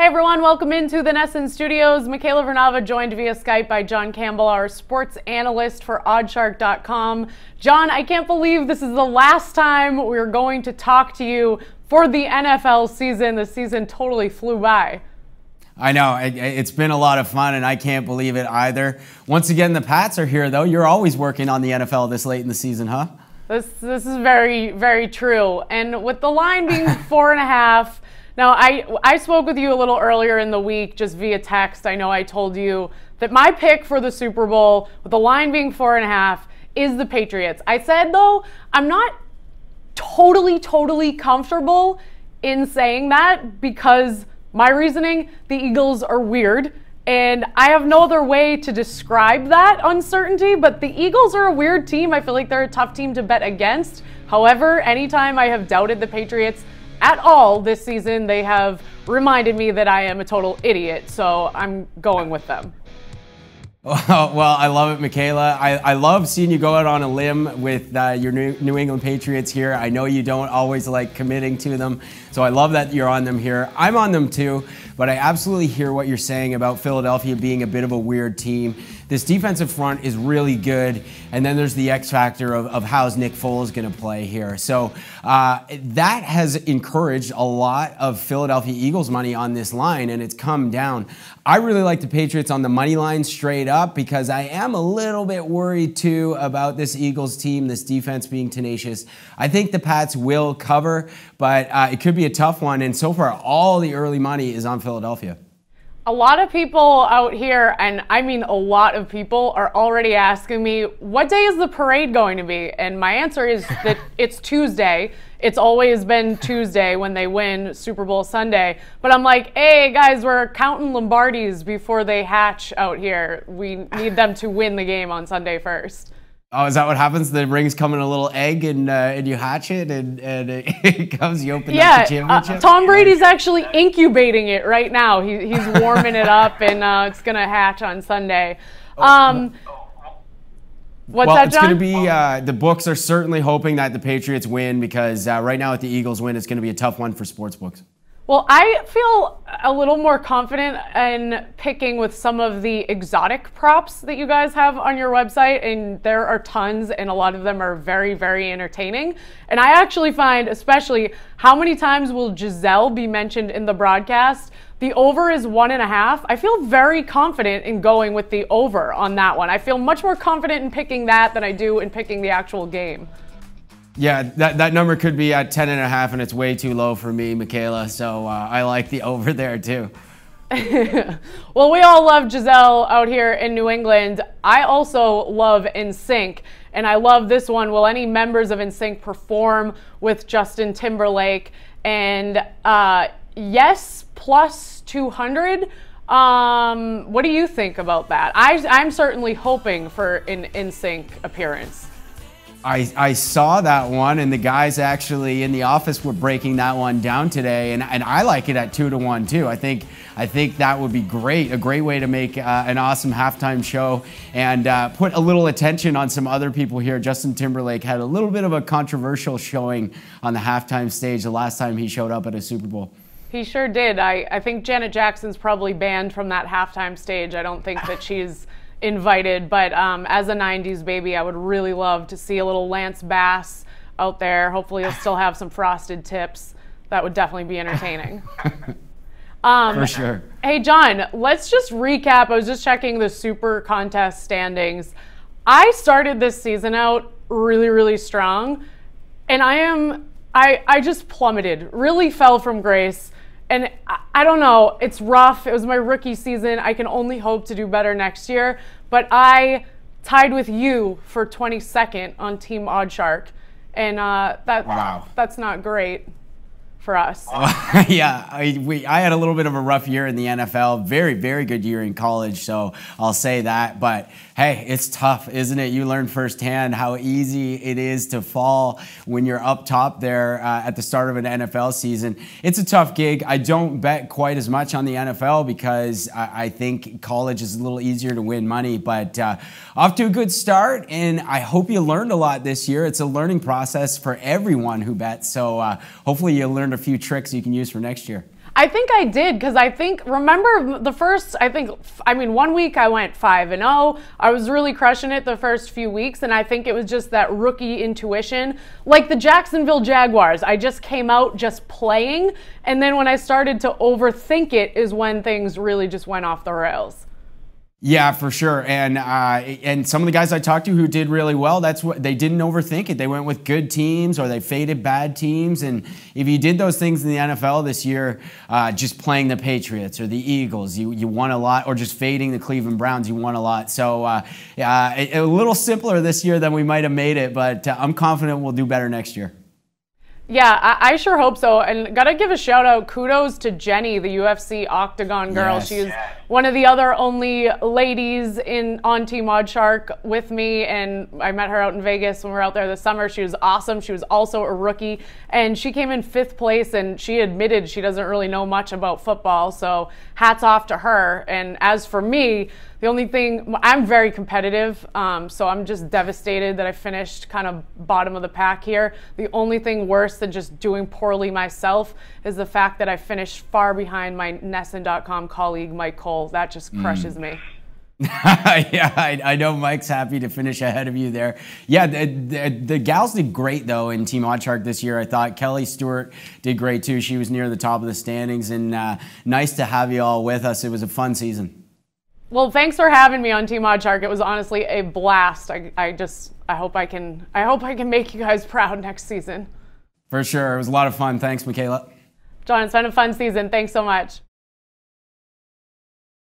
Hey everyone, welcome into the Nesson Studios. Michaela Vernava joined via Skype by John Campbell, our sports analyst for oddshark.com. John, I can't believe this is the last time we're going to talk to you for the NFL season. The season totally flew by. I know, it's been a lot of fun and I can't believe it either. Once again, the Pats are here though. You're always working on the NFL this late in the season, huh? This is very, very true. And with the line being 4.5, now, I spoke with you a little earlier in the week just via text. I know I told you that my pick for the Super Bowl, with the line being 4.5, is the Patriots. I said, though, I'm not totally comfortable in saying that because my reasoning, the Eagles are weird. And I have no other way to describe that uncertainty, but the Eagles are a weird team. I feel like they're a tough team to bet against. However, anytime I have doubted the Patriots at all this season, they have reminded me that I am a total idiot, so I'm going with them. Well, I love it, Michaela. I love seeing you go out on a limb with your New England Patriots here. I know you don't always like committing to them, so I love that you're on them here. I'm on them too, but I absolutely hear what you're saying about Philadelphia being a bit of a weird team. This defensive front is really good, and then there's the X factor of how's Nick Foles going to play here. So that has encouraged a lot of Philadelphia Eagles money on this line, and it's come down. I really like the Patriots on the money line straight up because I am a little bit worried too about this Eagles team, this defense being tenacious. I think the Pats will cover, but it could be a tough one, and so far all the early money is on Philadelphia. A lot of people out here, and I mean a lot of people, are already asking me, what day is the parade going to be? And my answer is that it's Tuesday. It's always been Tuesday when they win Super Bowl Sunday. But I'm like, hey guys, we're counting Lombardis before they hatch out here. We need them to win the game on Sunday first. Oh, is that what happens? The rings come in a little egg and you hatch it and it comes, you open up the championship? Tom Brady's actually incubating it right now. He's warming it up and it's going to hatch on Sunday. What's that, John? It's going to be, the books are certainly hoping that the Patriots win because right now if the Eagles win, it's going to be a tough one for sports books. Well, I feel a little more confident in picking with some of the exotic props that you guys have on your website, and there are tons, and a lot of them are very, very entertaining. And I actually find, especially, how many times will Giselle be mentioned in the broadcast? The over is 1.5. I feel very confident in going with the over on that one. I feel much more confident in picking that than I do in picking the actual game. Yeah, that number could be at 10.5, and it's way too low for me, Michaela. So I like the over there too. Well, we all love Giselle out here in New England. I also love NSYNC, and I love this one. Will any members of NSYNC perform with Justin Timberlake? And yes, plus 200. What do you think about that? I'm certainly hoping for an NSYNC appearance. I saw that one, and the guys actually in the office were breaking that one down today, and I like it at 2-1 too. I think that would be great, a great way to make an awesome halftime show and put a little attention on some other people here. Justin Timberlake had a little bit of a controversial showing on the halftime stage the last time he showed up at a Super Bowl. He sure did. I think Janet Jackson's probably banned from that halftime stage. I don't think that she's invited, but as a 90s baby, I would really love to see a little Lance Bass out there. Hopefully he'll still have some frosted tips. That would definitely be entertaining. For sure. Hey John, let's just recap. I was just checking the Super Contest standings. I started this season out really strong, and I just plummeted, really fell from grace. And I don't know, it's rough. It was my rookie season. I can only hope to do better next year. But I tied with you for 22nd on Team Oddshark. And that's not great for us. Yeah, I had a little bit of a rough year in the NFL. Very good year in college, so I'll say that. But hey, it's tough, isn't it? You learn firsthand how easy it is to fall when you're up top there at the start of an NFL season. It's a tough gig. I don't bet quite as much on the NFL because I think college is a little easier to win money. But off to a good start, and I hope you learned a lot this year. It's a learning process for everyone who bets, so hopefully you learned a few tricks you can use for next year. I think I did, because remember the first, 1 week I went 5-0. I was really crushing it the first few weeks, and I think it was just that rookie intuition. Like the Jacksonville Jaguars, I just came out just playing, and then when I started to overthink it is when things really just went off the rails. Yeah, for sure. And some of the guys I talked to who did really well, that's what they didn't overthink it. They went with good teams, or they faded bad teams. And if you did those things in the NFL this year, just playing the Patriots or the Eagles, you won a lot, or just fading the Cleveland Browns, you won a lot. So a little simpler this year than we might have made it, but I'm confident we'll do better next year. Yeah, I sure hope so. And gotta give a shout out, kudos to Jenny, the UFC Octagon girl. Yes. She's one of the other only ladies on Team Oddshark with me, and I met her out in Vegas when we were out there this summer. She was awesome. She was also a rookie, and she came in 5th place, and she admitted she doesn't really know much about football, so hats off to her. And as for me, the only thing, I'm very competitive, so I'm just devastated that I finished kind of bottom of the pack here. The only thing worse than just doing poorly myself is the fact that I finished far behind my Nesson.com colleague, Mike Cole. That just crushes me. Yeah, I know Mike's happy to finish ahead of you there. Yeah, the gals did great, though, in Team Oddshark this year. I thought Kelly Stewart did great, too. She was near the top of the standings, and nice to have you all with us. It was a fun season. Well, thanks for having me on Team Oddshark. It was honestly a blast. I hope I can make you guys proud next season. For sure. It was a lot of fun. Thanks, Michaela. John, it's been a fun season. Thanks so much.